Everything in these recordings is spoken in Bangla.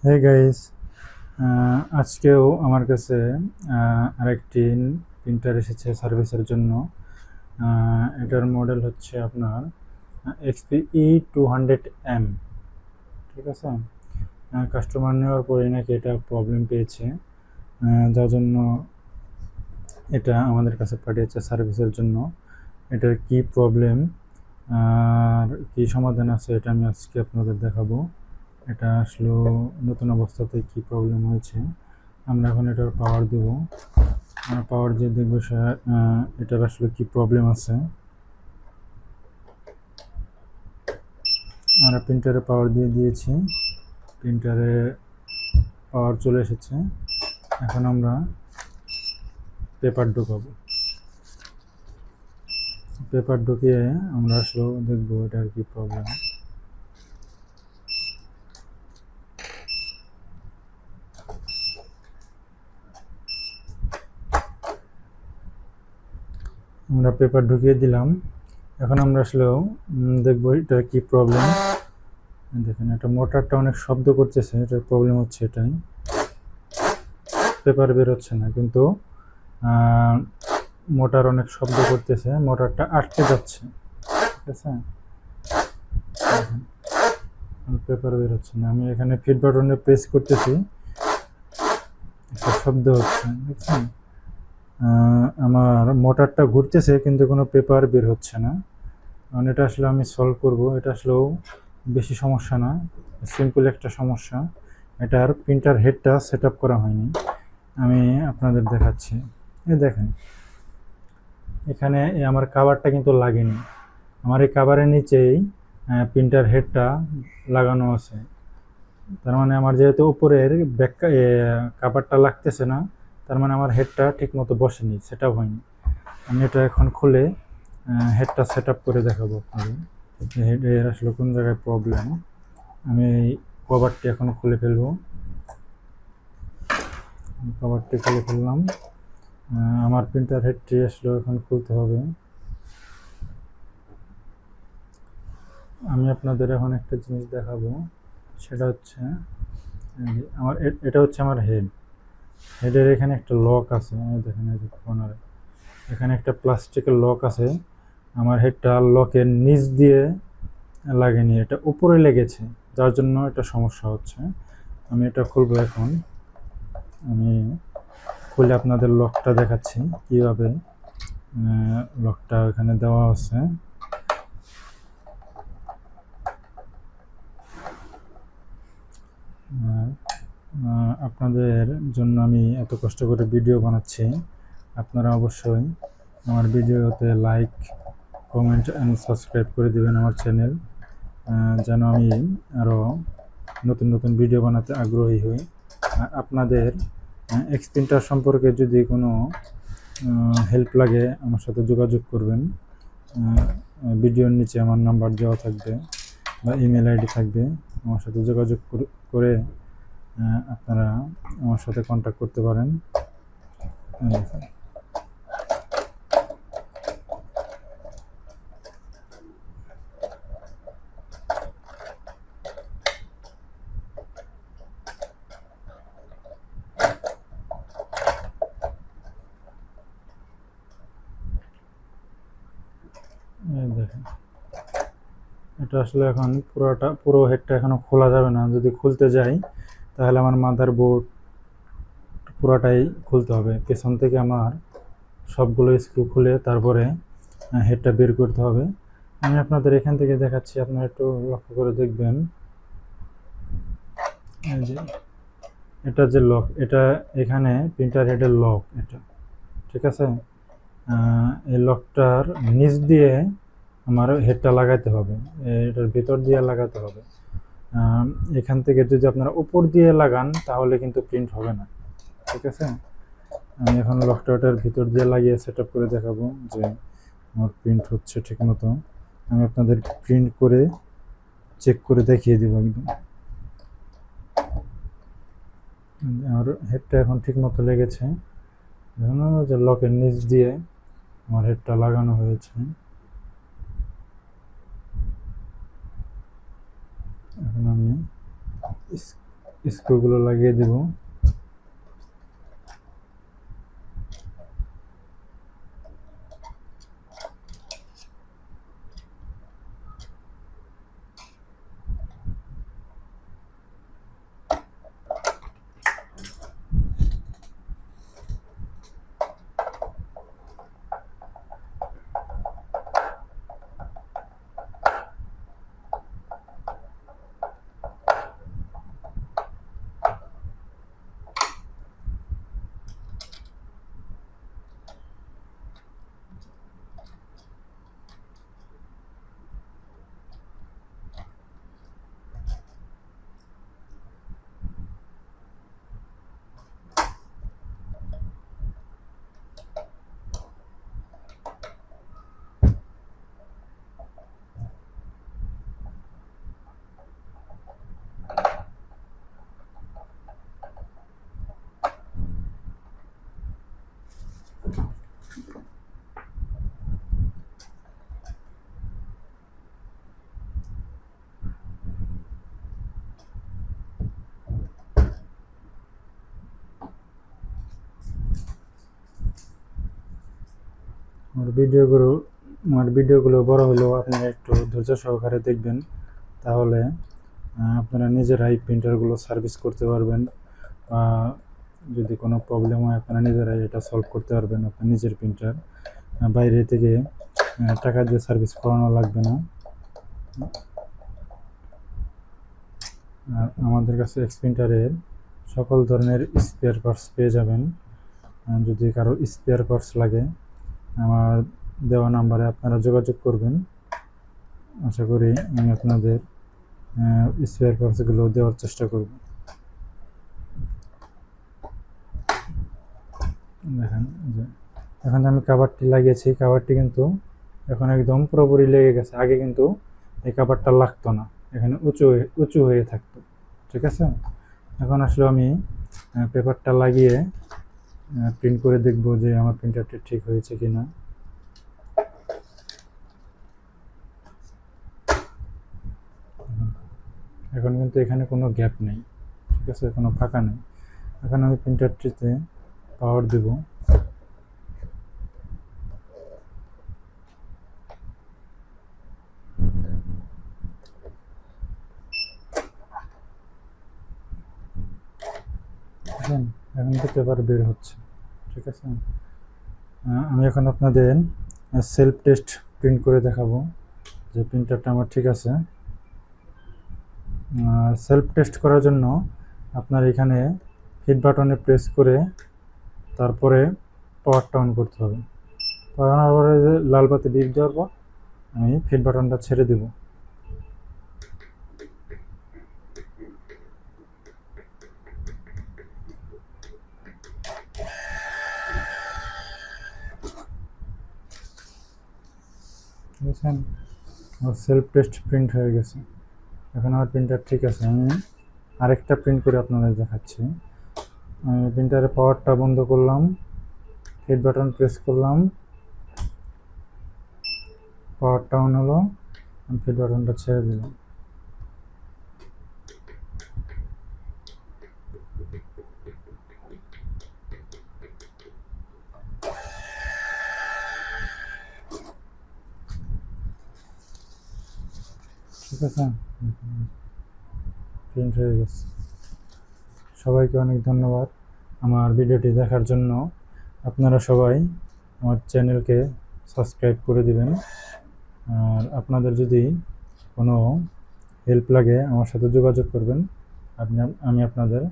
হে গাইস, আজকেও আমার কাছে আরেকটি প্রিন্টার এসেছে সার্ভিসের জন্য। এটার মডেল হচ্ছে আপনার XP-E200M। ঠিক আছে। কাস্টমার নেওয়ার পরে নাকি এটা প্রবলেম পেয়েছে, যার জন্য এটা আমাদের কাছে পাঠিয়েছে সার্ভিসের জন্য। এটার কি প্রবলেম আর কি সমাধান আছে এটা আমি আজকে আপনাদের দেখাবো। এটা আসলে নতুন অবস্থাতে কি প্রবলেম হয়েছে, আমরা এখন এটার পাওয়ার দেব। পাওয়ার দিয়ে দেখবো এটার আসলে কি প্রবলেম আছে। আমরা প্রিন্টারে পাওয়ার দিয়ে দিয়েছি, প্রিন্টারে পাওয়ার চলে এসেছে। এখন আমরা পেপার ঢোকাবো। পেপার ঢুকিয়ে আমরা আসলে দেখবো এটার কি প্রবলেম। আমরা পেপার ঢুকিয়ে দিলাম। এখন আমরা আসলেও দেখবো এটা কি প্রবলেম। দেখেন, এটা মোটরটা অনেক শব্দ করতেছে, এটার প্রবলেম হচ্ছে এটাই, পেপার বের হচ্ছে না, কিন্তু মোটর অনেক শব্দ করতেছে, মোটরটা আটকে যাচ্ছে। ঠিক আছে, পেপার বের হচ্ছে না। আমি এখানে ফিড বাটনে প্রেস করতেছি, একটা শব্দ হচ্ছে, দেখছেন। আমার মোটরটা ঘুরতেছে কিন্তু কোনো পেপার বের হচ্ছে না। কারণ এটা আসলে আমি সলভ করব। এটা আসলেও বেশি সমস্যা না, সিম্পল একটা সমস্যা। এটার প্রিন্টার হেডটা সেট আপ করা হয়নি, আমি আপনাদের দেখাচ্ছি। এই দেখেন, এখানে আমার কাভারটা কিন্তু লাগেনি। আমার এই কাভারের নিচেই প্রিন্টার হেডটা লাগানো আছে। তার মানে আমার যেহেতু উপরের ব্যাক কাভারটা লাগতেছে না, তার মানে আমার হেডটা ঠিক মতো বসেনি, সেট আপ হয়নি। আমি এটা এখন খুলে হেডটা সেট আপ করে দেখাবো আপনাদের হেডের আসলে কোন জায়গায় প্রবলেম। আমি এই কভারটি এখন খুলে ফেলবো। কভারটি খুলে ফেললাম। আমার প্রিন্টার হেডটি আসলে এখন খুলতে হবে। আমি আপনাদের এখন একটা জিনিস দেখাবো, সেটা হচ্ছে আমার এটা হচ্ছে আমার হেডের এখানে একটা লক আছে। দেখেন, এই যে কর্নারে এখানে একটা প্লাস্টিকের লক আছে। আমার হেডটা লকের নিচ দিয়ে লাগেনি, এটা উপরে লেগেছে, যার জন্য এটা সমস্যা হচ্ছে। আমি এটা খুলবো এখন। আমি খুলে আপনাদের লকটা দেখাচ্ছি কিভাবে লকটা এখানে দেওয়া আছে। আপনাদের জন্য আমি এত কষ্ট করে ভিডিও বানাচ্ছি, আপনারা অবশ্যই আমার ভিডিওতে লাইক, কমেন্ট অ্যান্ড সাবস্ক্রাইব করে দেবেন আমার চ্যানেল, যেন আমি আরও নতুন নতুন ভিডিও বানাতে আগ্রহী হই। আপনাদের এক্সপ্রিন্টার সম্পর্কে যদি কোনো হেল্প লাগে আমার সাথে যোগাযোগ করবেন। ভিডিওর নিচে আমার নাম্বার দেওয়া থাকবে বা ইমেল আইডি থাকবে, আমার সাথে যোগাযোগ করে আপনারা আমার সাথে কন্ট্যাক্ট করতে পারেন। দেখেন, এটা আসলে এখন পুরো হেডটা এখনো খোলা যাবে না। যদি খুলতে যাই তাহলে আমার মাদার বোর্ড পুরোটাই খুলতে হবে, পেছন থেকে আমার সবগুলো স্ক্রু খুলে তারপরে হেডটা বের করতে হবে। আমি আপনাদের এখান থেকে দেখাচ্ছি, আপনারা একটু লক্ষ্য করে দেখবেন। এটা যে লক, এটা এখানে প্রিন্টার হেডের লক এটা, ঠিক আছে। এই লকটার নিচ দিয়ে আমার হেডটা লাগাতে হবে, এটার ভিতর দিয়ে লাগাতে হবে। এখান থেকে যদি আপনারা উপর দিয়ে লাগান তাহলে কিন্তু প্রিন্ট হবে না, ঠিক আছে। আমি এখন লকটা ওটার ভিতর দিয়ে লাগিয়ে সেট আপ করে দেখাবো যে আমার প্রিন্ট হচ্ছে ঠিক মতো। আমি আপনাদের প্রিন্ট করে চেক করে দেখিয়ে দেবো একদম। আমার হেডটা এখন ঠিক মতো লেগেছে, দেখুন যে লকের নিচ দিয়ে আমার হেডটা লাগানো হয়েছে। এখন আমি স্ক্রুগুলো লাগিয়ে দেব। আমার ভিডিওগুলো বড় হলেও আপনারা একটু ধৈর্য সহকারে দেখবেন, তাহলে আপনারা নিজেরাই প্রিন্টারগুলো সার্ভিস করতে পারবেন, বা যদি কোনো প্রবলেম হয় আপনারা নিজেরাই এটা সলভ করতে পারবেন। আপনার নিজের প্রিন্টার বাইরে থেকে টাকা দিয়ে সার্ভিস করানো লাগবে না। আর আমাদের কাছে এক্স প্রিন্টারের সকল ধরনের স্পেয়ার পার্টস পেয়ে যাবেন। যদি কারো স্পেয়ার পার্টস লাগে আমার দেওয়া নাম্বারে আপনারা যোগাযোগ করবেন। আশা করি আমি আপনাদের স্পেয়ার পার্টসগুলো দেওয়ার চেষ্টা করব। দেখেন যে এখন আমি কাভারটি লাগিয়েছি, কাভারটি কিন্তু এখন একদম পুরোপুরি লেগে গেছে। আগে কিন্তু এই কাভারটা লাগতো না, এখানে উঁচু হয়ে থাকতো। ঠিক আছে, এখন আসলে আমি পেপারটা লাগিয়ে প্রিন্ট করে দেখব যে আমার প্রিন্টারটি ঠিক হয়েছে কিনা। এখন কিন্তু এখানে কোনো গ্যাপ নেই, ঠিক আছে, কোনো ফাঁকা নেই। এখন আমি প্রিন্টারটিতে পাওয়ার দেব। এখন তো পেপার বের হচ্ছে। ঠিক আছে, আমি এখন আপনাদের সেলফ টেস্ট প্রিন্ট করে দেখাবো যে প্রিন্টারটা আমার ঠিক আছে। সেলফ টেস্ট করার জন্য আপনার এখানে হিট বাটনে প্রেস করে তারপরে পাওয়ারটা অন করতে হবে। পাওয়ার অন করে লাল বাতি ডিপ দেওয়ার পর আমি হিট বাটনটা ছেড়ে দেব। বুঝছেন, আমার সেলফ টেস্ট প্রিন্ট হয়ে গেছে। এখন আমার প্রিন্টার ঠিক আছে। আমি আরেকটা প্রিন্ট করে আপনাদের দেখাচ্ছি। আমি প্রিন্টারের পাওয়ারটা বন্ধ করলাম, হিট বাটন প্রেস করলাম, পাওয়ারটা অন হলো, আমি হিট বাটনটা ছেড়ে দিলাম। ঠিক আছে, প্রিন্ট হয়ে গেছে। সবাইকে অনেক ধন্যবাদ আমার ভিডিওটি দেখার জন্য। আপনারা সবাই আমার চ্যানেলকে সাবস্ক্রাইব করে দিবেন। আর আপনাদের যদি কোনো হেল্প লাগে আমার সাথে যোগাযোগ করবেন, আমি আপনাদের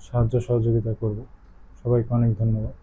সাহায্য সহযোগিতা করব। সবাইকে অনেক ধন্যবাদ।